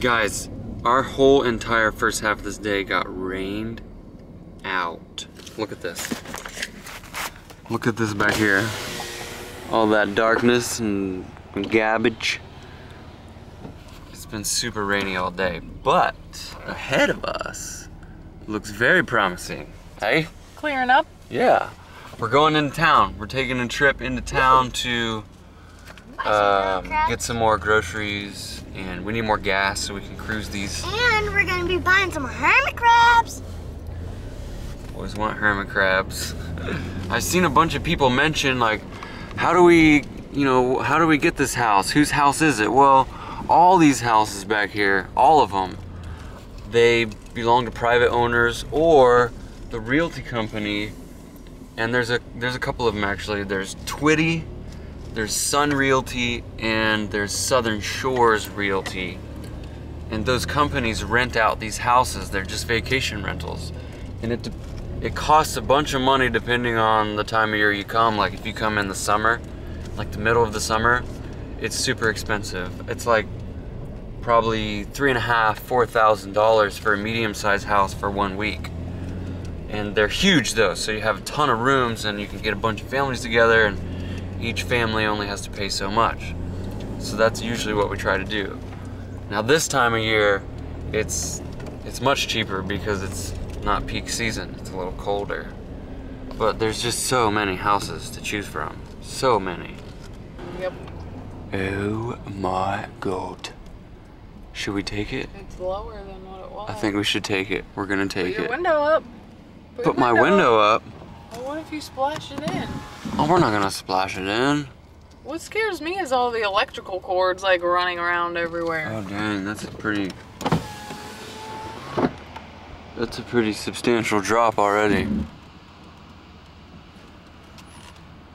Guys, our whole entire first half of this day got rained out. Look at this. Look at this back here. All that darkness and garbage. It's been super rainy all day, but ahead of us looks very promising. Hey? Clearing up? Yeah. We're going into town. We're taking a trip into town to get some more groceries, and we need more gas so we can cruise these. And we're gonna be buying some hermit crabs. Always want hermit crabs. I've seen a bunch of people mention, like, how do we get this house? Whose house is it? Well, all these houses back here, all of them, they belong to private owners or the realty company. And there's a couple of them actually. There's Twitty, there's Sun Realty, and there's Southern Shores Realty. And those companies rent out these houses. They're just vacation rentals. And it costs a bunch of money depending on the time of year you come. Like if you come in the summer, like the middle of the summer, it's super expensive. It's like probably $3,500 to $4,000 for a medium-sized house for 1 week. And they're huge though, so you have a ton of rooms and you can get a bunch of families together, and each family only has to pay so much. So that's usually what we try to do. Now this time of year, it's much cheaper because it's not peak season, it's a little colder. But there's just so many houses to choose from. So many. Yep. Oh my God. Should we take it? It's lower than what it was. I think we should take it. We're gonna take Put your it. window up. Put my window up? Well, what if you splash it in? Oh, we're not gonna splash it in. What scares me is all the electrical cords like running around everywhere. Oh dang, that's a pretty substantial drop already.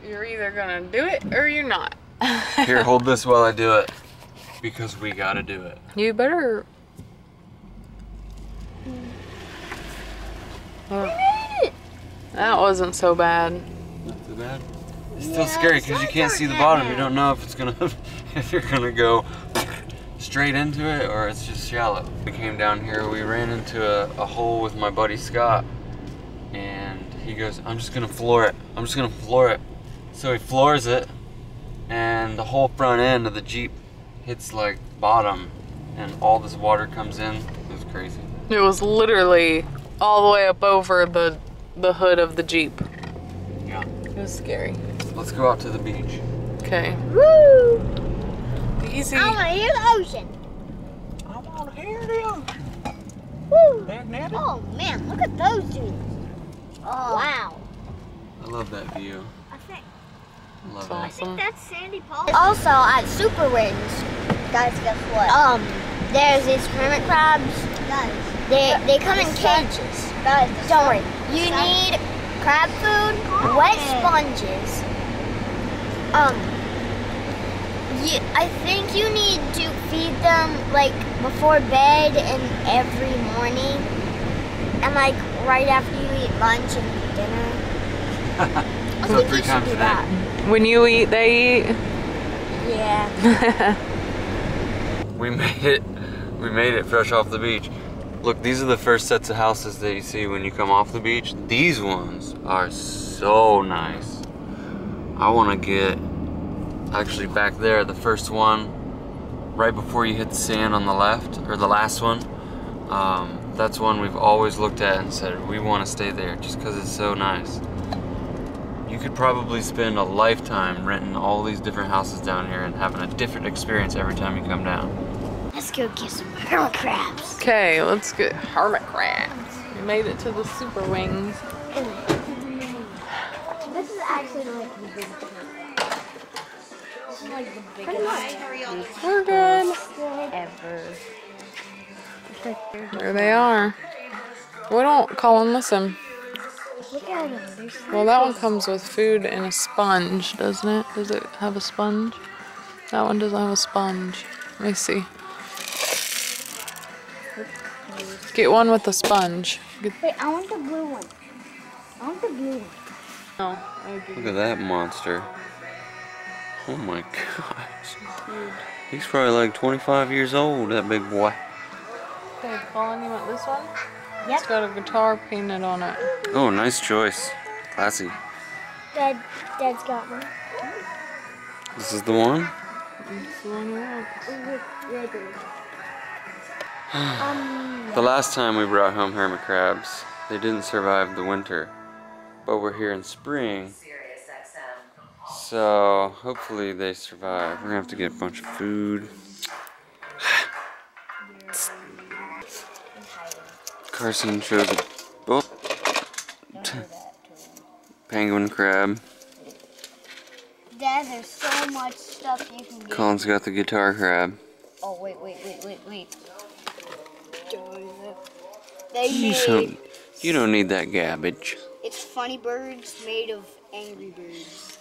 You're either gonna do it or you're not. Here, hold this while I do it. Because we gotta do it. You better. That wasn't so bad. Not too bad. It's still scary because you can't see the bottom. You don't know if it's gonna, if you're gonna go straight into it or it's just shallow. We came down here, we ran into a hole with my buddy Scott, and he goes, I'm just gonna floor it. I'm just gonna floor it. So he floors it, and the whole front end of the Jeep hits like bottom, and all this water comes in. It was crazy. It was literally all the way up over the hood of the Jeep. Yeah. It was scary. Let's go out to the beach. Okay. Woo! Easy. I want to hear the ocean. I want to hear the ocean. Woo! Magnetic. Oh man, look at those dudes. Oh wow. I love that view. I think Love That's it. awesome. that's Sandy Paul. Also at Super Wings, guys, guess what? There's these hermit crabs. Guys, they come in cages. Guys, don't worry. You need crab food, wet sponges. I think you need to feed them like before bed and every morning, and like right after you eat lunch and dinner. I think you should do that. When you eat, they eat. Yeah. We made it fresh off the beach. Look, these are the first sets of houses that you see when you come off the beach. These ones are so nice. I want to get, actually back there, the first one, right before you hit the sand on the left, or the last one. That's one we've always looked at and said, we want to stay there just because it's so nice. You could probably spend a lifetime renting all these different houses down here and having a different experience every time you come down. Let's go get some hermit crabs. Okay, let's get hermit crabs. We made it to the Super Wings. This is actually like the biggest This is like the biggest We're good. ever. There they are. We don't call them, listen. Look at them. Well, that one comes with food and a sponge, doesn't it? Does it have a sponge? That one doesn't have a sponge. Let me see. Get one with a sponge. Wait, I want the blue one. I want the blue one. Oh, Look at that monster. Oh my gosh. He's probably like 25 years old, that big boy. Okay, Colin, you want this one? Yep. It's got a guitar painted on it. Oh, nice choice. Classy. Dad's got one. This is the one? It's the one you want. The last time we brought home hermit crabs, they didn't survive the winter. But we're here in spring, so hopefully they survive. We're gonna have to get a bunch of food. Carson shows a penguin crab. Dad, there's so much stuff you can get. Colin's got the guitar crab. Oh, wait. You don't need that garbage. It's funny birds made of angry birds.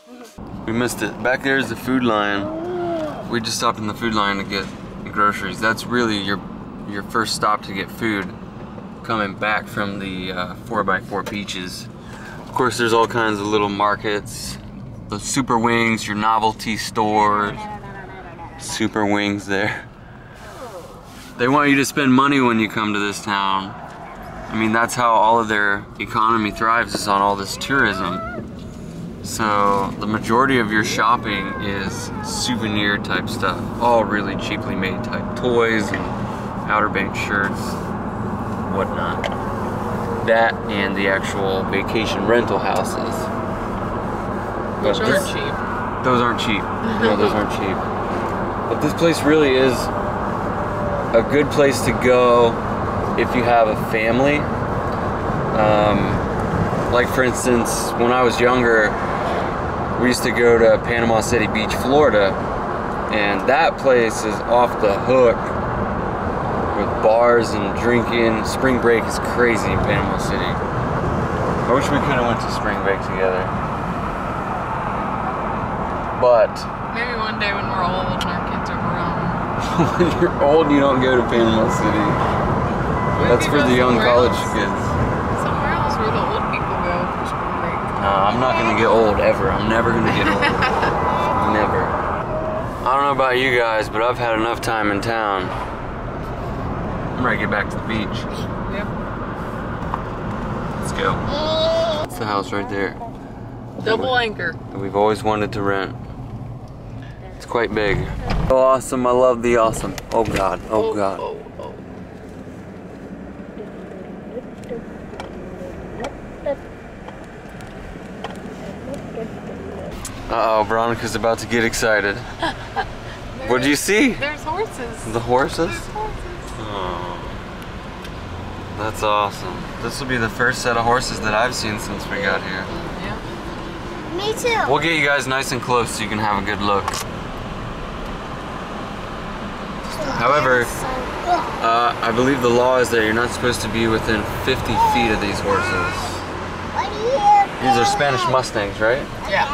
We missed it. Back there is the food line. We just stopped in the food line to get groceries. That's really your first stop to get food coming back from the 4x4 beaches. Of course, there's all kinds of little markets. The Super Wings, your novelty stores. Super Wings there. They want you to spend money when you come to this town. I mean, that's how all of their economy thrives, is on all this tourism. So the majority of your shopping is souvenir type stuff. All really cheaply made type toys and Outer Banks shirts, whatnot. That and the actual vacation rental houses. Which aren't cheap. Those aren't cheap. No, those aren't cheap. But this place really is a good place to go if you have a family. Like for instance, when I was younger, we used to go to Panama City Beach, Florida, and that place is off the hook with bars and drinking. Spring break is crazy in Panama City. I wish we could have went to spring break together. But Maybe one day when we're old and our kids are grown. when you're old, you don't go to Panama City. That's for the young college kids. Somewhere else where the old people go for spring break. No, I'm not gonna get old ever. I'm never gonna get old. Never. I don't know about you guys, but I've had enough time in town. I'm ready to get back to the beach. Yep. Let's go. It's the house right there Double anchor. that we've always wanted to rent. It's quite big. Oh, awesome. I love the awesome. Oh God. Oh God. Oh. Uh-oh, Veronica's about to get excited. What do you see? There's horses. The horses? There's horses. Oh, that's awesome. This will be the first set of horses that I've seen since we got here. Yeah. Me too. We'll get you guys nice and close so you can have a good look. However, I believe the law is that you're not supposed to be within 50 feet of these horses. These are Spanish Mustangs, right? Yeah.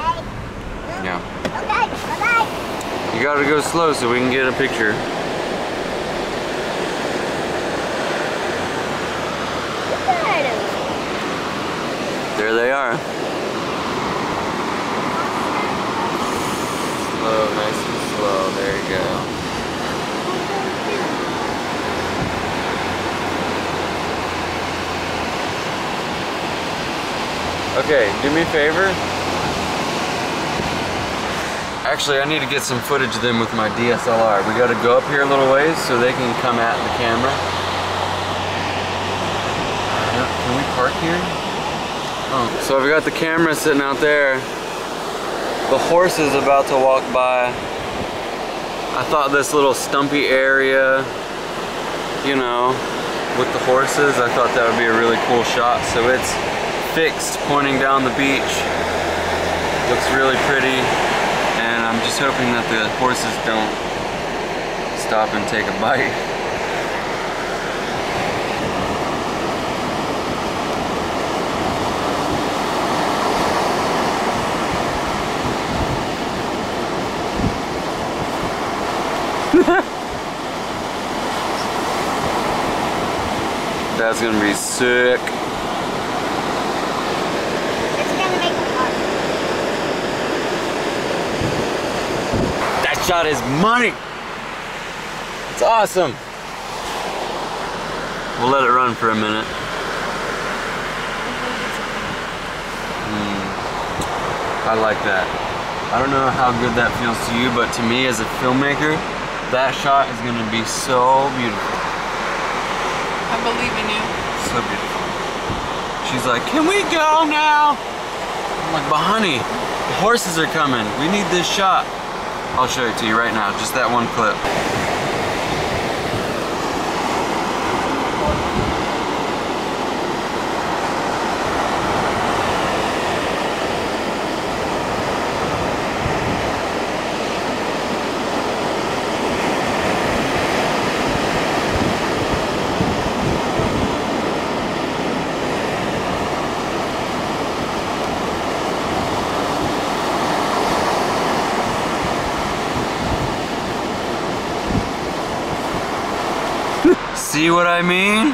Yeah. Okay, bye-bye. You gotta go slow so we can get a picture. There they are. Slow, nice and slow. There you go. Okay, do me a favor. Actually, I need to get some footage of them with my DSLR. We gotta go up here a little ways so they can come at the camera. Can we park here? Oh, so I've got the camera sitting out there. The horse is about to walk by. I thought this little stumpy area, you know, with the horses, I thought that would be a really cool shot. So it's fixed, pointing down the beach. Looks really pretty. And I'm just hoping that the horses don't stop and take a bite. That's gonna be sick. It's gonna make it hard. That shot is money. It's awesome. We'll let it run for a minute. I like that. I don't know how good that feels to you, but to me as a filmmaker, that shot is gonna be so beautiful. I believe in you. So beautiful. She's like, can we go now? I'm like, but honey, the horses are coming. We need this shot. I'll show it to you right now, just that one clip. See what I mean?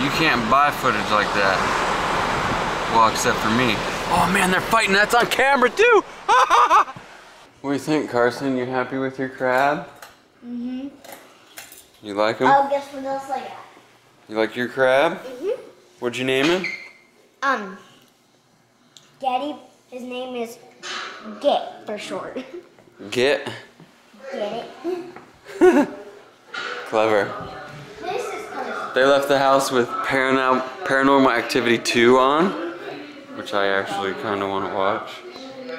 You can't buy footage like that. Well, except for me. Oh man, they're fighting. That's on camera too. What do you think, Carson? You happy with your crab? Mm-hmm. You like him? Oh, guess what else I got? You like your crab? Mm-hmm. What'd you name him? Daddy, his name is Get for short. Get. Get it? Clever. This is kind of... They left the house with Paranormal Activity 2 on, which I actually kind of want to watch.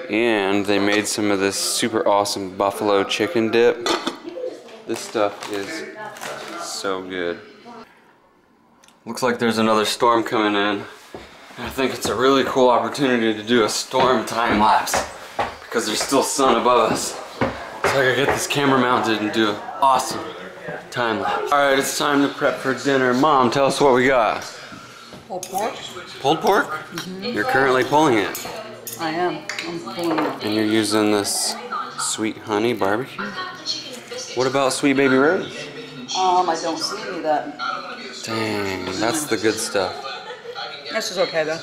And they made some of this super awesome buffalo chicken dip. This stuff is so good. Looks like there's another storm coming in. And I think it's a really cool opportunity to do a storm time lapse because there's still sun above us. So I gotta get this camera mounted and do an awesome time lapse. Alright, it's time to prep for dinner. Mom, tell us what we got. Pulled pork? Pulled pork? Mm-hmm. You're currently pulling it. I am. I'm pulling it. And you're using this sweet honey barbecue? What about sweet baby rose? I don't see any of that. Dang, that's the good stuff. This is okay though.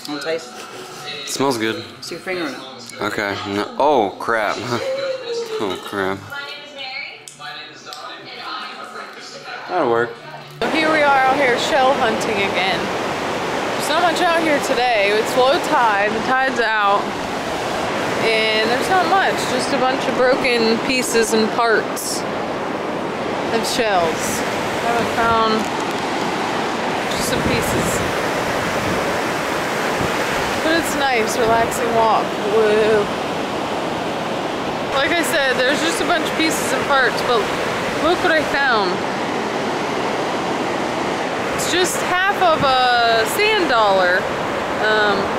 Want to taste? It smells good. See your finger in it. Okay. No. Oh, crap. Oh, crap. That'll work. So here we are out here shell hunting again. There's not much out here today. It's low tide, the tide's out. And there's not much, just a bunch of broken pieces and parts of shells. I haven't found just some pieces. But it's nice, relaxing walk. Whoa. Like I said, there's just a bunch of pieces and parts, but look what I found. It's just half of a sand dollar,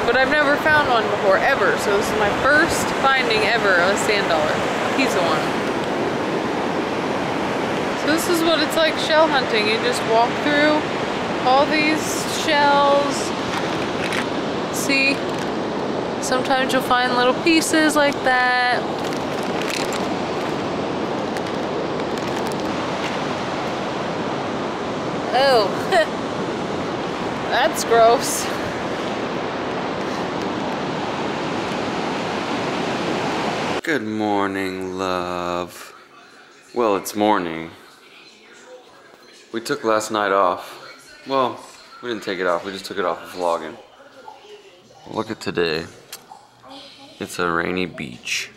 but I've never found one before, ever. So this is my first finding ever of a sand dollar, a piece of one. So this is what it's like shell hunting. You just walk through all these shells. See, sometimes you'll find little pieces like that. Oh, that's gross. Good morning, love. Well, it's morning. We took last night off. Well, we didn't take it off. We just took it off of vlogging. Look at today. It's a rainy beach.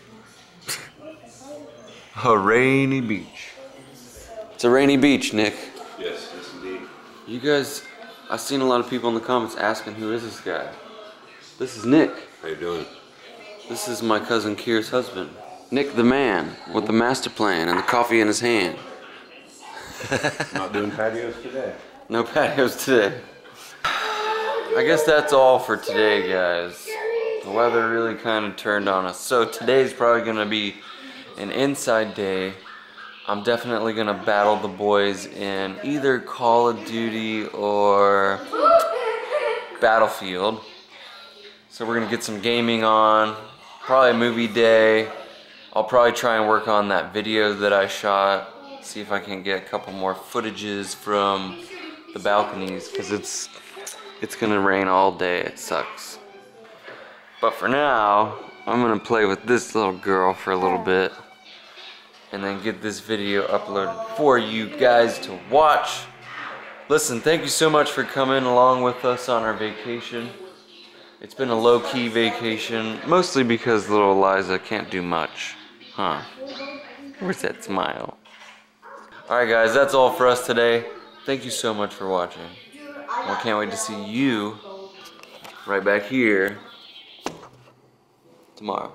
A rainy beach. It's a rainy beach, Nick. Yes, yes indeed. You guys, I've seen a lot of people in the comments asking who is this guy. This is Nick. How you doing? This is my cousin Kier's husband. Nick the man with the master plan and the coffee in his hand. Not doing patios today. No patios today. I guess that's all for today, guys. The weather really kind of turned on us. So today's probably gonna be an inside day. I'm definitely gonna battle the boys in either Call of Duty or Battlefield. So we're gonna get some gaming on, probably a movie day. I'll probably try and work on that video that I shot, see if I can get a couple more footages from the balconies, because it's gonna rain all day. It sucks. But for now, I'm gonna play with this little girl for a little bit and then get this video uploaded for you guys to watch. Listen, thank you so much for coming along with us on our vacation. It's been a low-key vacation, mostly because little Eliza can't do much. Huh. Where's that smile? Alright guys, that's all for us today. Thank you so much for watching. I can't wait to see you right back here tomorrow.